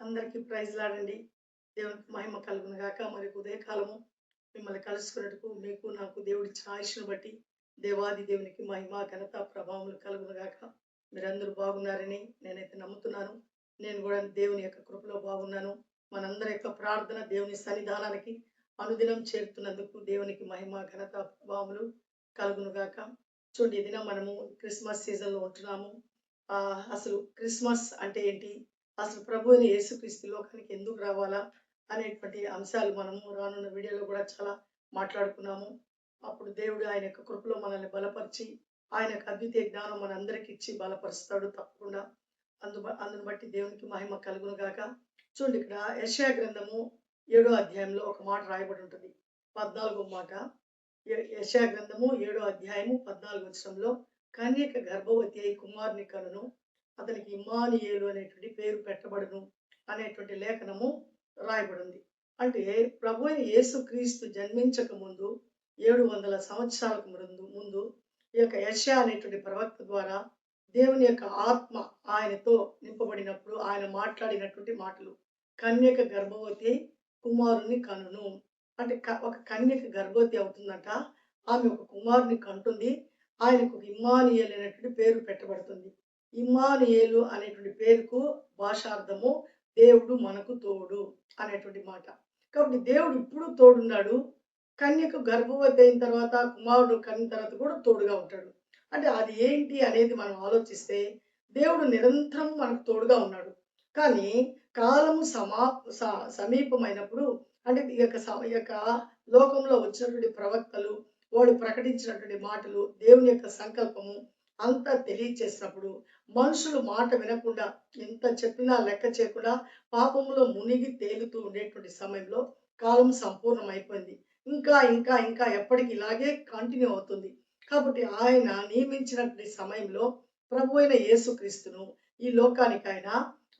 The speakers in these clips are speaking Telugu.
అందరికీ ప్రైజ్ లాడండి. దేవునికి మహిమ కలుగును గాక. మరి ఉదయకాలము మిమ్మల్ని కలుసుకున్నట్టుకు మీకు నాకు దేవుడిచ్చిన ఆయుష్ను బట్టి దేవాది దేవునికి మహిమ ఘనత ప్రభావములు కలుగును గాక. మీరందరూ బాగున్నారని నేనైతే నమ్ముతున్నాను. నేను కూడా దేవుని యొక్క కృపలో బాగున్నాను. మనందరి యొక్క ప్రార్థన దేవుని సన్నిధానానికి అనుదినం చేరుతున్నందుకు దేవునికి మహిమ ఘనత ప్రభావములు కలుగును గాక. చూడండి, ఈ దినం మనము క్రిస్మస్ సీజన్లో ఉంటున్నాము. అసలు క్రిస్మస్ అంటే ఏంటి, అసలు ప్రభు అయిన యేసుక్రీస్తు లోకానికి ఎందుకు రావాలా అనేటువంటి అంశాలు మనము రానున్న వీడియోలో కూడా చాలా మాట్లాడుకున్నాము. అప్పుడు దేవుడు ఆయన యొక్క కృపలో మనల్ని బలపరిచి ఆయన యొక్క అద్వితీయ జ్ఞానం మనందరికి ఇచ్చి బలపరుస్తాడు తప్పకుండా. అందును బట్టి దేవునికి మహిమ కలుగును గాక. చూడండి, ఇక్కడ యెషయా గ్రంథము 7వ అధ్యాయంలో ఒక మాట రాయబడి ఉంటుంది. 14వ మాట. యెషయా గ్రంథము 7వ అధ్యాయము 14వ వచనంలో, కన్యక గర్భవతి అయి కుమారుని కనును, అతనికి ఇమ్మానుయేలు అనేటువంటి పేరు పెట్టబడును అనేటువంటి లేఖనము రాయబడింది. అంటే ప్రభు అయిన యేసుక్రీస్తు జన్మించక ముందు 700 సంవత్సరాలకు ముందు ఈ యొక్క యెషయా అనేటువంటి ప్రవక్త ద్వారా దేవుని యొక్క ఆత్మ ఆయనతో నింపబడినప్పుడు ఆయన మాట్లాడినటువంటి మాటలు, కన్యక గర్భవతి కుమారుని కనును. అంటే ఒక కన్యక గర్భవతి అవుతుందంట, ఆమె ఒక కుమారుని కంటుంది, ఆయనకు ఇమ్మానుయేలు అనేటువంటి పేరు పెట్టబడుతుంది. ఇమ్మానుయేలు అనేటువంటి పేరుకు భాషార్థము దేవుడు మనకు తోడు అనేటువంటి మాట. కాబట్టి దేవుడు ఇప్పుడు తోడున్నాడు. కన్యకు గర్భవతి అయిన తర్వాత కుమారుడు కన్న తర్వాత కూడా తోడుగా ఉంటాడు. అంటే అది ఏంటి అనేది మనం ఆలోచిస్తే దేవుడు నిరంతరం మనకు తోడుగా ఉన్నాడు. కానీ కాలము సమీపమైనప్పుడు, అంటే ఈ యొక్క లోకంలో వచ్చినటువంటి ప్రవక్తలు వాళ్ళు ప్రకటించినటువంటి మాటలు, దేవుని యొక్క సంకల్పము అంతా తెలియచేసినప్పుడు మనుషులు మాట వినకుండా, ఎంత చెప్పినా లెక్క చేయకుండా పాపములో మునిగి తేలుతూ ఉండేటువంటి సమయంలో కాలం సంపూర్ణమైపోయింది. ఇంకా ఇంకా ఇంకా ఎప్పటికి ఇలాగే కంటిన్యూ అవుతుంది. కాబట్టి ఆయన నియమించినటువంటి సమయంలో ప్రభు అయిన యేసుక్రీస్తును ఈ లోకానికి ఆయన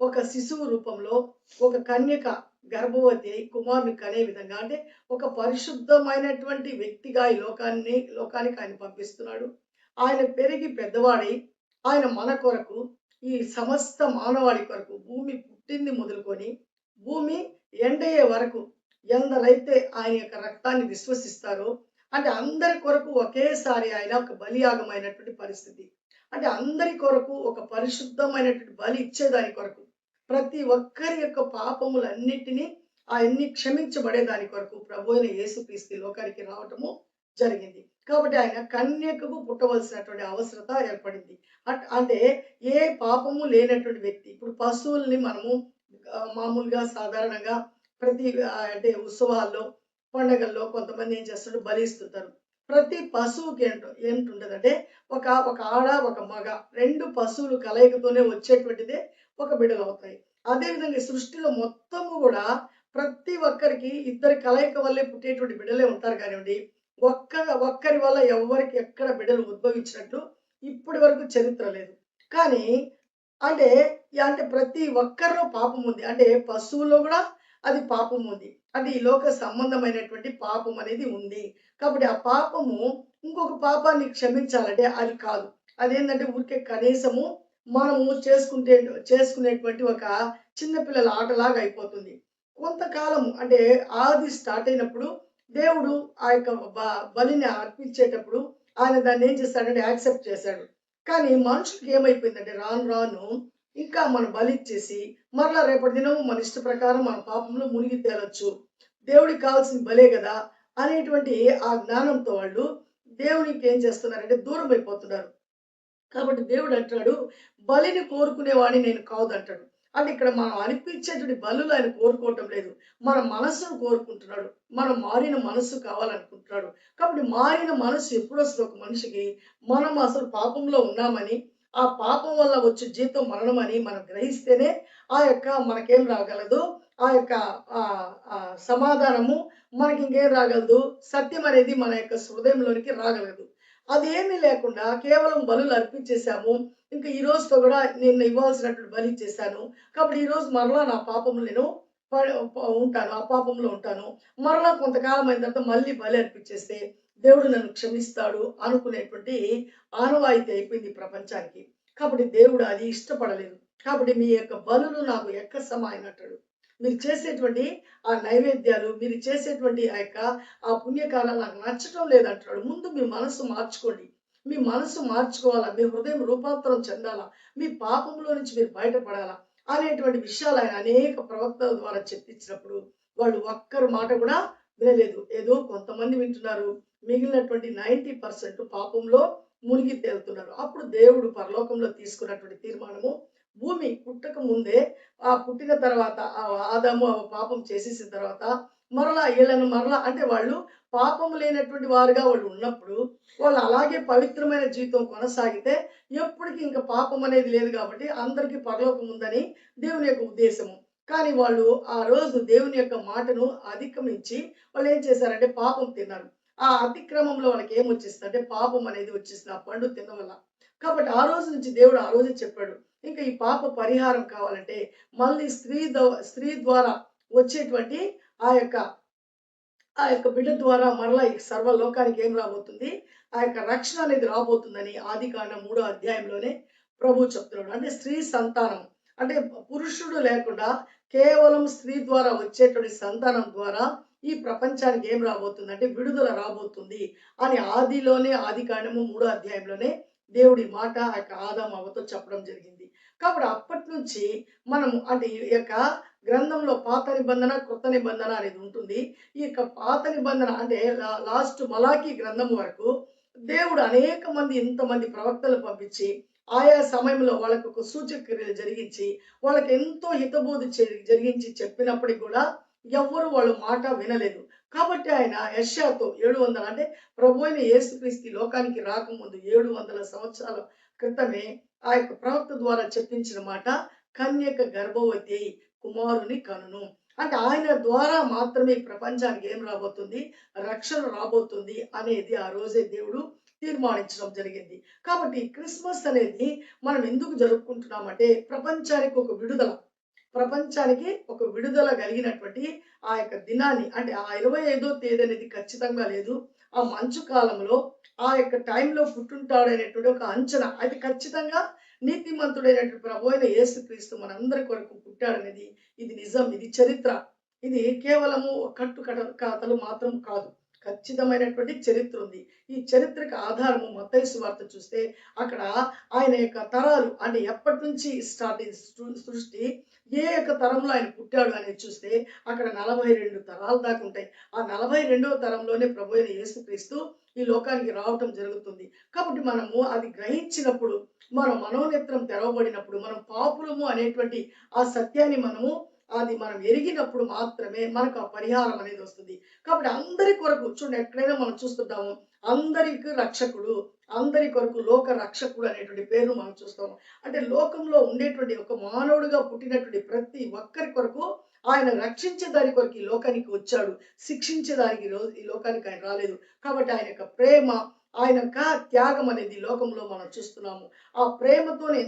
ఒక శిశువు రూపంలో, ఒక కన్యక గర్భవతి కుమారుని కనే విధంగా, అంటే ఒక పరిశుద్ధమైనటువంటి వ్యక్తిగా ఈ లోకానికి ఆయన పంపిస్తున్నాడు. ఆయన పెరిగి పెద్దవాడై ఆయన మన కొరకు, ఈ సమస్త మానవాళి కొరకు, భూమి పుట్టింది మొదలుకొని భూమి ఎండయ్యే వరకు ఎందరైతే ఆయన యొక్క రక్తాన్ని విశ్వసిస్తారో, అంటే అందరి కొరకు ఒకేసారి ఆయన ఒక బలియాగమైనటువంటి పరిస్థితి. అంటే అందరి కొరకు ఒక పరిశుద్ధమైనటువంటి బలి ఇచ్చేదాని కొరకు, ప్రతి ఒక్కరి యొక్క పాపములన్నిటినీ ఆయన్ని క్షమించబడే దాని కొరకు ప్రభు అయిన యేసుక్రీస్తు లోకానికి రావటము జరిగింది. కాబట్టి ఆయన కన్యకకు పుట్టవలసినటువంటి అవసరత ఏర్పడింది. అంటే ఏ పాపము లేనటువంటి వ్యక్తి. ఇప్పుడు పశువుల్ని మనము మామూలుగా సాధారణంగా ప్రతి అంటే ఉత్సవాల్లో, పండగల్లో కొంతమంది ఏం చేస్తారు, బలిస్తుంటారు. ప్రతి పశువుకి ఏంటుంటదంటే ఒక ఆడ ఒక మగ 2 పశువులు కలయికతోనే వచ్చేటువంటిదే ఒక బిడ్డలు అవుతాయి. అదేవిధంగా సృష్టిలో మొత్తము కూడా ప్రతి ఒక్కరికి ఇద్దరి కలయిక వల్లే పుట్టేటువంటి బిడ్డలే ఉంటారు కానివ్వండి, ఒక్కరి వల్ల ఎవరికి ఎక్కడ బిడ్డలు ఉద్భవించినట్లు ఇప్పటి వరకు చరిత్ర లేదు. కానీ అంటే అంటే ప్రతి ఒక్కరిలో పాపం ఉంది. అంటే పశువుల్లో కూడా అది పాపం ఉంది. అంటే ఈ లోక సంబంధమైనటువంటి పాపం అనేది ఉంది. కాబట్టి ఆ పాపము ఇంకొక పాపాన్ని క్షమించాలంటే అది కాదు. అదేంటంటే ఊరికే కనీసము మనము చేసుకునేటువంటి ఒక చిన్నపిల్లల ఆటలాగా అయిపోతుంది. కొంతకాలం అంటే ఆది స్టార్ట్ అయినప్పుడు దేవుడు ఆ యొక్క బలిని అర్పించేటప్పుడు ఆయన దాన్ని ఏం చేస్తాడంటే యాక్సెప్ట్ చేశాడు. కానీ మనుషులకి ఏమైపోయిందంటే రాను రాను ఇంకా మనం బలి ఇచ్చేసి మరలా రేపటి దినము మన ఇష్ట ప్రకారం మన పాపంలో మునిగి తేలొచ్చు, దేవుడికి కావాల్సిన బలే కదా అనేటువంటి ఆ జ్ఞానంతో వాళ్ళు దేవునికి ఏం చేస్తున్నారంటే దూరం అయిపోతున్నారు. కాబట్టి దేవుడు అంటాడు, బలిని కోరుకునేవాడిని నేను కాదు అంటాడు. అంటే ఇక్కడ మనం అనిపించేటువంటి బలులు ఆయన కోరుకోవటం లేదు, మన మనస్సును కోరుకుంటున్నాడు. మనం మారిన మనస్సు కావాలనుకుంటున్నాడు. కాబట్టి మారిన మనస్సు ఎప్పుడు వస్తుంది ఒక మనిషికి, మనం అసలు పాపంలో ఉన్నామని, ఆ పాపం వల్ల వచ్చే జీతం మరణమని మనం గ్రహిస్తేనే ఆ యొక్క మనకేం రాగలదు, ఆ యొక్క సమాధానము మనకి ఇంకేం రాగలదు, సత్యం అనేది మన యొక్క హృదయంలోనికి రాగలదు. అదేమీ లేకుండా కేవలం బలులు అర్పించేశాము, ఇంకా ఈ రోజుతో కూడా నేను ఇవ్వాల్సినటువంటి బలి ఇచ్చేసాను, కాబట్టి ఈ రోజు మరలా నా పాపములు నేను ఉంటాను, ఆ పాపంలో ఉంటాను, మరలా కొంతకాలం అయిన తర్వాత మళ్ళీ బలి అర్పించేస్తే దేవుడు నన్ను క్షమిస్తాడు అనుకునేటువంటి ఆనవాయితీ అయిపోయింది ప్రపంచానికి. కాబట్టి దేవుడు అది ఇష్టపడలేదు. కాబట్టి మీ యొక్క బలులు నాకు ఎక్కసమాయనంటాడు. మీరు చేసేటువంటి ఆ నైవేద్యాలు, మీరు చేసేటువంటి ఆ పుణ్యకాలాలు నాకు నచ్చటం లేదంటున్నాడు. ముందు మీ మనసు మార్చుకోండి. మీ మనసు మార్చుకోవాలా, మీ హృదయం రూపాంతరం చెందాలా, మీ పాపంలో నుంచి మీరు బయటపడాలా అనేటువంటి విషయాలు ఆయన అనేక ప్రవక్తల ద్వారా చెప్పించినప్పుడు వాళ్ళు ఒక్కరి మాట కూడా వినలేదు. ఏదో కొంతమంది వింటున్నారు. మిగిలినటువంటి 90% పాపంలో మునిగి తేలుతున్నారు. అప్పుడు దేవుడు పరలోకంలో తీసుకున్నటువంటి తీర్మానము, భూమి పుట్టక ముందే, ఆ పుట్టిన తర్వాత ఆదాము పాపం చేసేసిన తర్వాత మరలా వీళ్ళను మరలా అంటే వాళ్ళు పాపం లేనటువంటి వారుగా వాళ్ళు ఉన్నప్పుడు వాళ్ళు అలాగే పవిత్రమైన జీవితం కొనసాగితే ఎప్పటికీ ఇంకా పాపం అనేది లేదు కాబట్టి అందరికీ పరలోకం ఉందని దేవుని యొక్క ఉద్దేశము. కానీ వాళ్ళు ఆ రోజు దేవుని యొక్క మాటను అధిగమించి వాళ్ళు ఏం చేశారంటే పాపం తిన్నారు. ఆ అతిక్రమంలో వాళ్ళకి ఏమొచ్చేసింది అంటే పాపం అనేది వచ్చేసింది ఆ పండు తినడం వల్ల. కాబట్టి ఆ రోజు నుంచి దేవుడు ఆ రోజే చెప్పాడు, ఇంకా ఈ పాప పరిహారం కావాలంటే మళ్ళీ స్త్రీ ద్వారా వచ్చేటువంటి ఆ యొక్క బిడ్డ ద్వారా మరలా ఈ సర్వలోకానికి ఏం రాబోతుంది, ఆ యొక్క రక్షణ అనేది రాబోతుందని ఆదికాండం 3వ అధ్యాయంలోనే ప్రభు చెప్తున్నాడు. అంటే స్త్రీ సంతానం అంటే పురుషుడు లేకుండా కేవలం స్త్రీ ద్వారా వచ్చేటువంటి సంతానం ద్వారా ఈ ప్రపంచానికి ఏం రాబోతుంది అంటే విడుదల రాబోతుంది అని ఆదికాండము 3వ అధ్యాయంలోనే దేవుడి మాట ఆ యొక్క ఆదాము అవ్వతో చెప్పడం జరిగింది. కాబట్టి అప్పటి నుంచి మనము అంటే ఈ యొక్క గ్రంథంలో పాత నిబంధన, కొత్త నిబంధన అనేది ఉంటుంది. ఈ యొక్క పాత నిబంధన అంటే లాస్ట్ మలాకీ గ్రంథం వరకు దేవుడు అనేక మంది ఇంతమంది ప్రవక్తలు పంపించి ఆయా సమయంలో వాళ్ళకు ఒక సూచక క్రియలు జరిగించి వాళ్ళకి ఎంతో హితబోధి జరిగించి చెప్పినప్పటికి కూడా ఎవ్వరు వాళ్ళ మాట వినలేదు. కాబట్టి ఆయన యెషయాతో 700 అంటే ప్రభు అయిన యేసుక్రీస్తు లోకానికి రాకముందు 700 సంవత్సరాల క్రితమే ఆ యొక్క ప్రవక్త ద్వారా చెప్పించిన మాట, కన్యక గర్భవతి అయి కుమారుని కనును. అంటే ఆయన ద్వారా మాత్రమే ప్రపంచానికి ఏం రాబోతుంది, రక్షణ రాబోతుంది అనేది ఆ రోజే దేవుడు తీర్మానించడం జరిగింది. కాబట్టి క్రిస్మస్ అనేది మనం ఎందుకు జరుపుకుంటున్నామంటే ప్రపంచానికి ఒక విడుదల కలిగినటువంటి ఆ యొక్క దినాన్ని అంటే ఆ 25వ తేదీ అనేది ఖచ్చితంగా లేదు. ఆ మంచు కాలంలో ఆ యొక్క టైంలో పుట్టుంటాడు అనేటువంటి ఒక అంచనా అది ఖచ్చితంగా నీతిమంతుడైనటువంటి ప్రభు అయిన యేసుక్రీస్తు మనందరి కొరకు పుట్టాడనేది ఇది నిజం, ఇది చరిత్ర. ఇది కేవలము కథలు మాత్రం కాదు, ఖచ్చితమైనటువంటి చరిత్ర ఉంది. ఈ చరిత్రకు ఆధారము మత్తయి సువార్త చూస్తే అక్కడ ఆయన యొక్క తరాలు అంటే ఎప్పటి నుంచి స్టార్ట్ అయింది సృష్టి, ఏ యొక్క తరంలో ఆయన పుట్టాడు అనేది చూస్తే అక్కడ 42 తరాల దాకా ఉంటాయి. ఆ 42వ తరంలోనే ప్రభు అయిన యేసుక్రీస్తు ఈ లోకానికి రావటం జరుగుతుంది. కాబట్టి మనము అది గ్రహించినప్పుడు, మన మనోనేత్రం తెరవబడినప్పుడు, మనం పాపులము అనేటువంటి ఆ సత్యాన్ని మనం ఎరిగినప్పుడు మాత్రమే మనకు ఆ పరిహారం అనేది వస్తుంది. కాబట్టి అందరి కొరకు చూడండి, ఎక్కడైనా మనం చూస్తుంటాము అందరికి రక్షకుడు, అందరి కొరకు లోక రక్షకుడు అనేటువంటి పేరు మనం చూస్తాము. అంటే లోకంలో ఉండేటువంటి ఒక మానవుడిగా పుట్టినటువంటి ప్రతి ఒక్కరి కొరకు ఆయన రక్షించే దాని కొరకు ఈ లోకానికి వచ్చాడు. శిక్షించేదానికి ఈ లోకానికి ఆయన రాలేదు. కాబట్టి ఆయన యొక్క ప్రేమ, ఆయన యొక్క త్యాగం అనేది లోకంలో మనం చూస్తున్నాము. ఆ ప్రేమతోనే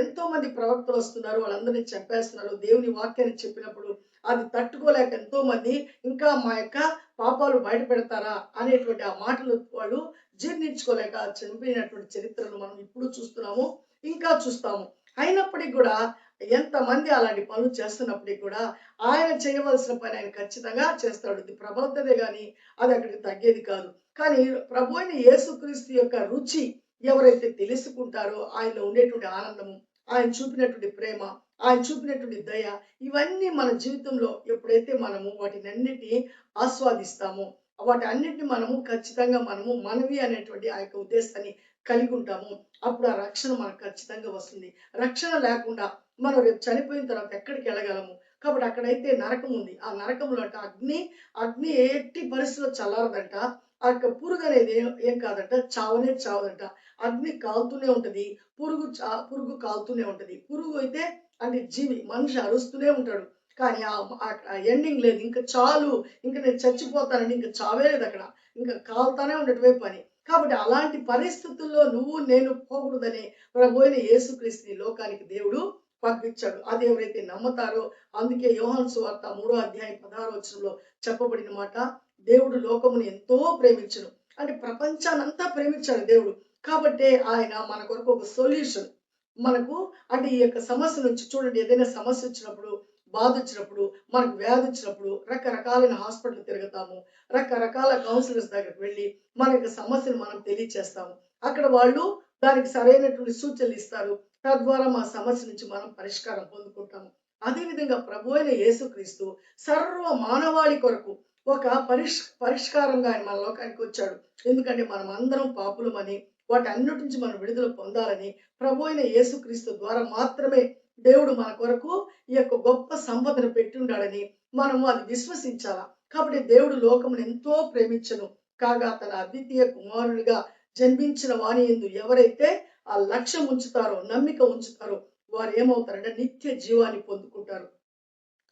ఎంతో మంది ప్రవక్తలు వస్తున్నారు, వాళ్ళందరినీ చంపేస్తున్నారు. దేవుని వాక్యాన్ని చెప్పినప్పుడు అది తట్టుకోలేక ఎంతో మంది ఇంకా మా యొక్క పాపాలు బయట పెడతారా అనేటువంటి ఆ మాటలు వాళ్ళు జీర్ణించుకోలేక చనిపోయినటువంటి చరిత్రను మనం ఇప్పుడు చూస్తున్నాము, ఇంకా చూస్తాము. అయినప్పటికీ కూడా ఎంతమంది అలాంటి పనులు చేస్తున్నప్పటికీ కూడా ఆయన చేయవలసిన పని ఆయన ఖచ్చితంగా చేస్తాడు. ఇది ప్రబలతదే కానీ అది అక్కడికి తగ్గేది కాదు. కానీ ప్రభు అయిన యేసుక్రీస్తు యొక్క రుచి ఎవరైతే తెలుసుకుంటారో ఆయనలో ఉండేటువంటి ఆనందము, ఆయన చూపినటువంటి ప్రేమ, ఆయన చూపినటువంటి దయ, ఇవన్నీ మన జీవితంలో ఎప్పుడైతే మనము వాటినన్నిటిని ఆస్వాదిస్తామో, వాటి అన్నిటిని మనము ఖచ్చితంగా మనవి అనేటువంటి ఆ యొక్క ఉద్దేశాన్ని కలిగి ఉంటాము. అప్పుడు ఆ రక్షణ మనకు ఖచ్చితంగా వస్తుంది. రక్షణ లేకుండా మనం రేపు చనిపోయిన తర్వాత ఎక్కడికి వెళ్ళగలము? కాబట్టి అక్కడైతే నరకం ఉంది. ఆ నరకంలో అంట అగ్ని ఎట్టి పరిస్థితుల్లో చల్లారదంట. ఆ యొక్క పురుగు అనేది ఏం కాదంట, చావనే చావదంట. అగ్ని కాలుతూనే ఉంటది, పురుగు కాలుతూనే ఉంటది. పురుగు అయితే అంటే జీవి, మనిషి అరుస్తూనే ఉంటాడు. కానీ ఆ ఎండింగ్ లేదు, ఇంకా చాలు, ఇంకా నేను చచ్చిపోతానండి, ఇంకా చావే లేదు అక్కడ, ఇంకా కాలుతానే ఉండటమే పని. కాబట్టి అలాంటి పరిస్థితుల్లో నువ్వు నేను పోకూడదని ప్రభు అయిన యేసుక్రీస్తుని లోకానికి దేవుడు పంపించాడు. అది ఎవరైతే నమ్ముతారో, అందుకే యోహాను సువార్త 3వ అధ్యాయం 16వ వచనంలో చెప్పబడిన మాట, దేవుడు లోకమును ఎంతో ప్రేమించును అంటే ప్రపంచానంతా ప్రేమించాడు దేవుడు. కాబట్టే ఆయన మన కొరకు ఒక సొల్యూషన్, మనకు అంటే ఈ యొక్క సమస్య నుంచి చూడండి, ఏదైనా సమస్య వచ్చినప్పుడు, బాధ వచ్చినప్పుడు, మనకు వ్యాధి వచ్చినప్పుడు రకరకాలైన హాస్పిటల్ తిరుగుతాము, రకరకాల కౌన్సిలర్స్ దగ్గరికి వెళ్ళి మన యొక్క సమస్యను మనం తెలియచేస్తాము. అక్కడ వాళ్ళు దానికి సరైనటువంటి సూచనలు ఇస్తారు. తద్వారా మా సమస్య నుంచి మనం పరిష్కారం పొందుకుంటాము. అదేవిధంగా ప్రభు అయిన యేసుక్రీస్తు సర్వ మానవాళి కొరకు ఒక పరిష్కారంగా ఆయన మన లోకానికి వచ్చాడు. ఎందుకంటే మనం అందరం పాపులమని, వాటి అన్నిటి నుంచి మనం విడుదల పొందాలని ప్రభు అయిన యేసుక్రీస్తు ద్వారా మాత్రమే దేవుడు మన కొరకు ఈ యొక్క గొప్ప సంపదను పెట్టి ఉన్నాడని మనము అది విశ్వసించాలా. కాబట్టి దేవుడు లోకమును ఎంతో ప్రేమించను కాగా తన అద్వితీయ కుమారునిగా జన్మించిన వాని యందు ఎవరైతే ఆ లక్ష్యం ఉంచుతారో, నమ్మిక ఉంచుతారో, వారు ఏమవుతారంటే నిత్య జీవాన్ని పొందుకుంటారు.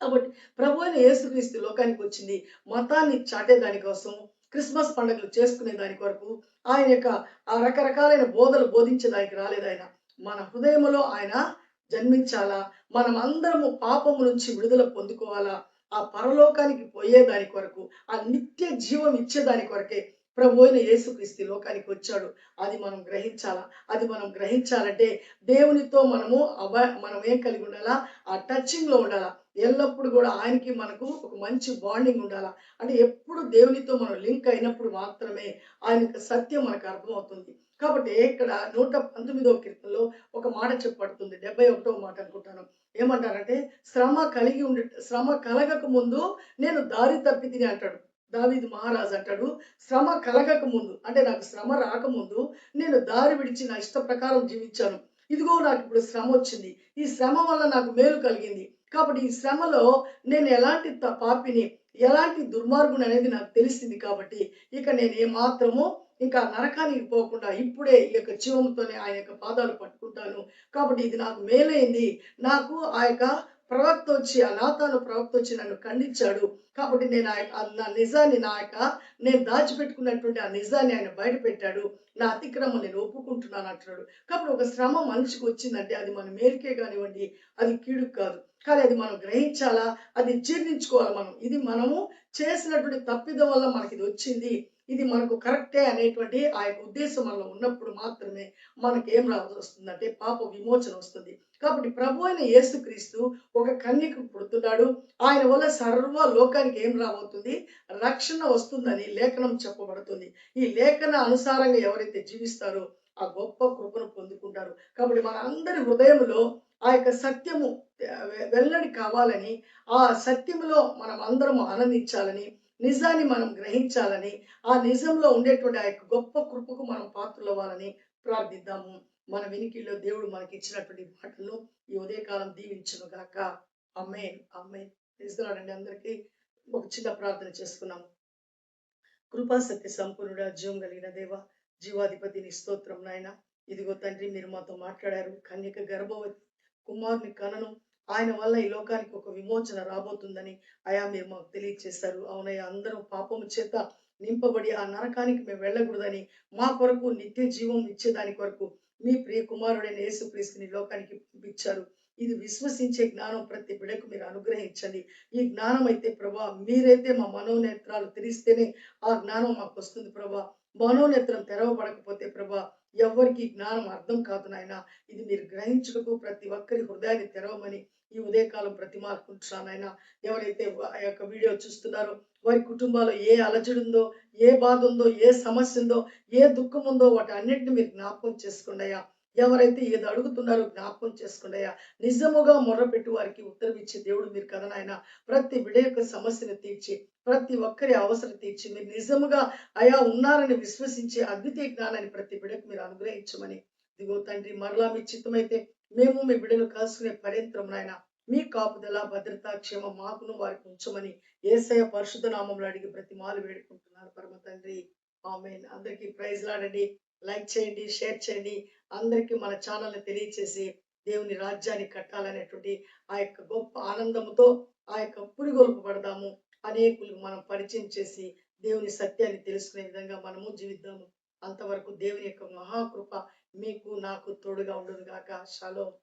కాబట్టి ప్రభు అయిన యేసుక్రీస్తు లోకానికి వచ్చింది మతాన్ని చాటే దానికోసం, క్రిస్మస్ పండుగలు చేసుకునే దాని కొరకు, ఆయన యొక్క ఆ రకరకాలైన బోధలు బోధించడానికి రాలేదు ఆయన. మన హృదయంలో ఆయన జన్మించాలా, మనం అందరము పాపము నుంచి విడుదల పొందుకోవాలా, ఆ పరలోకానికి పోయే దాని కొరకు, ఆ నిత్య జీవం ఇచ్చేదాని కొరకే ప్రభు అయిన యేసుక్రీస్తు లోకానికి వచ్చాడు. అది మనం గ్రహించాలా. అది మనం గ్రహించాలంటే దేవునితో మనం ఏం కలిగి ఉండాలా, ఆ టచింగ్ లో ఉండాలా. ఎల్లప్పుడు కూడా ఆయనకి మనకు ఒక మంచి బాండింగ్ ఉండాలా. అంటే ఎప్పుడు దేవునితో మనం లింక్ అయినప్పుడు మాత్రమే ఆయన యొక్క సత్యం మనకు అర్థమవుతుంది. కాబట్టి ఇక్కడ 119వ కీర్తనలో ఒక మాట చెప్పబడుతుంది, 71వ మాట అనుకుంటాను. ఏమంటారంటే శ్రమ కలగక ముందు నేను దారి తప్పి తిని అంటాడు. దావీదు మహారాజు అంటాడు, శ్రమ కలగక ముందు అంటే నాకు శ్రమ రాకముందు నేను దారి విడిచి నా ఇష్ట ప్రకారం జీవించాను. ఇదిగో నాకు ఇప్పుడు శ్రమ వచ్చింది. ఈ శ్రమ వల్ల నాకు మేలు కలిగింది. కాబట్టి ఈ శ్రమలో నేను ఎలాంటి పాపిని, ఎలాంటి దుర్మార్గుని అనేది నాకు తెలిసింది. కాబట్టి ఇక నేను ఏమాత్రము ఇంకా నరకానికి పోకుండా ఇప్పుడే ఈ యొక్క జీవంతోనే ఆయన యొక్క పాదాలు పట్టుకుంటాను. కాబట్టి ఇది నాకు మేలైంది. నాకు ఆ యొక్క ప్రవక్త వచ్చి, ఆ నాతాను ప్రవక్త వచ్చి నన్ను ఖండించాడు. కాబట్టి నేను నా నిజాన్ని, నేను దాచిపెట్టుకున్నటువంటి ఆ నిజాన్ని ఆయన బయట పెట్టాడు. నా అతిక్రమం నేను ఒప్పుకుంటున్నాను అంటున్నాడు. కాబట్టి ఒక శ్రమ మనిషికి వచ్చిందంటే అది మన మేలుకే కానివ్వండి, అది కీడుకు కాదు. కానీ అది మనం గ్రహించాలా, అది జీర్ణించుకోవాలి మనం. ఇది మనము చేసినటువంటి తప్పిదం వల్ల మనకి ఇది వచ్చింది, ఇది మనకు కరెక్టే అనేటువంటి ఆ యొక్క ఉద్దేశం మనలో ఉన్నప్పుడు మాత్రమే మనకి ఏం రావాల్సి వస్తుందంటే పాప విమోచన వస్తుంది. కాబట్టి ప్రభు అయిన యేసుక్రీస్తు ఒక కన్యకు పుడుతున్నాడు. ఆయన వల్ల సర్వ లోకానికి ఏం రాబోతుంది, రక్షణ వస్తుందని లేఖనం చెప్పబడుతుంది. ఈ లేఖన అనుసారంగా ఎవరైతే జీవిస్తారో ఆ గొప్ప కృపను పొందుకుంటారు. కాబట్టి మన అందరి హృదయంలో ఆ యొక్క సత్యము వెల్లడి కావాలని, ఆ సత్యములో మనం అందరం ఆనందించాలని, నిజాన్ని మనం గ్రహించాలని, ఆ నిజంలో ఉండేటువంటి ఆ యొక్క గొప్ప కృపకు మనం పాత్రలవ్వాలని ప్రార్థిద్దాము. మన వినికిల్లో దేవుడు మనకి ఇచ్చినటువంటి మాటలు ఈ ఉదయకాలం దీవించును గాక. ఆమేన్, ఆమేన్. ప్రైజ్ అందరికీ. ఒక చిన్న ప్రార్థన చేసుకున్నాము. కృపా సత్య సంపూర్ణుడా, జీవం కలిగిన దేవ, జీవాధిపతిని స్తోత్రం నాయన. ఇదిగో తండ్రి, మీరు మాతో మాట్లాడారు. కన్యక గర్భవతి కుమారుని కనను, ఆయన వల్ల ఈ లోకానికి ఒక విమోచన రాబోతుందని అయా మీరు మాకు తెలియజేశారు. అవునయ్యా, అందరం పాపము చేత నింపబడి ఆ నరకానికి మేము వెళ్ళకూడదని, మా కొరకు నిత్య జీవం ఇచ్చేదాని కొరకు మీ ప్రియ కుమారుడైన యేసుక్రీస్తుని లోకానికి పంపించారు. ఇది విశ్వసించే జ్ఞానం ప్రతి బిడకు మీరు అనుగ్రహించండి. ఈ జ్ఞానం అయితే ప్రభా, మీరైతే మా మనోనేత్రాలు తెరిస్తేనే ఆ జ్ఞానం మాకు వస్తుంది ప్రభా. మనోనేత్రం తెరవబడకపోతే ప్రభా ఎవరికి జ్ఞానం అర్థం కాదు నాయన. ఇది మీరు గ్రహించుటకు ప్రతి ఒక్కరి హృదయాన్ని తెరవమని ఈ ఉదయకాలం ప్రతిమాలుకుంటున్నాను ఆయన. ఎవరైతే ఆ యొక్క వీడియో చూస్తున్నారో వారి కుటుంబాల్లో ఏ అలజడి ఉందో, ఏ బాధ ఉందో, ఏ సమస్య ఉందో, ఏ దుఃఖం ఉందో వాటి అన్నిటిని మీరు జ్ఞాపకం చేసుకోండి అయ్యా. ఎవరైతే ఏది అడుగుతున్నారో జ్ఞాపకం చేసుకోండి అయ్యా. నిజముగా మొర్రపెట్టి వారికి ఉత్తరం ఇచ్చే దేవుడు మీరు కదా నాయన. ప్రతి బిడ యొక్క సమస్యను తీర్చి, ప్రతి ఒక్కరి అవసరం తీర్చి, మీరు నిజముగా అయా ఉన్నారని విశ్వసించే అద్వితీయ జ్ఞానాన్ని ప్రతి బిడకు మీరు అనుగ్రహించమని, ఇదిగో తండ్రి, మరలా మీ చిత్తమైతే మేము మీ బిడ్డను కలుసుకునే పర్యంతరం నాయన మీ కాపుదల, భద్రత, క్షేమం మాకును వారికి ఉంచమని యేసయ్య పరిశుద్ధ నామములో అడిగి ప్రతిమాలు వేడుకుంటున్నారు పరమ తండ్రి. ఆమేన్. అందరికీ ప్రైజ్ లాడండి. లైక్ చేయండి, షేర్ చేయండి. అందరికీ మన ఛానల్ని తెలియచేసి దేవుని రాజ్యాన్ని కట్టాలనేటువంటి ఆ యొక్క గొప్ప ఆనందంతో ఆ యొక్క పురిగొల్పు పడదాము. అనేకులకు మనం పరిచయం చేసి దేవుని సత్యాన్ని తెలుసుకునే విధంగా మనము జీవిద్దాము. అంతవరకు దేవుని యొక్క మహాకృప మీకు నాకు తోడుగా ఉండును గాక. షాలోమ్.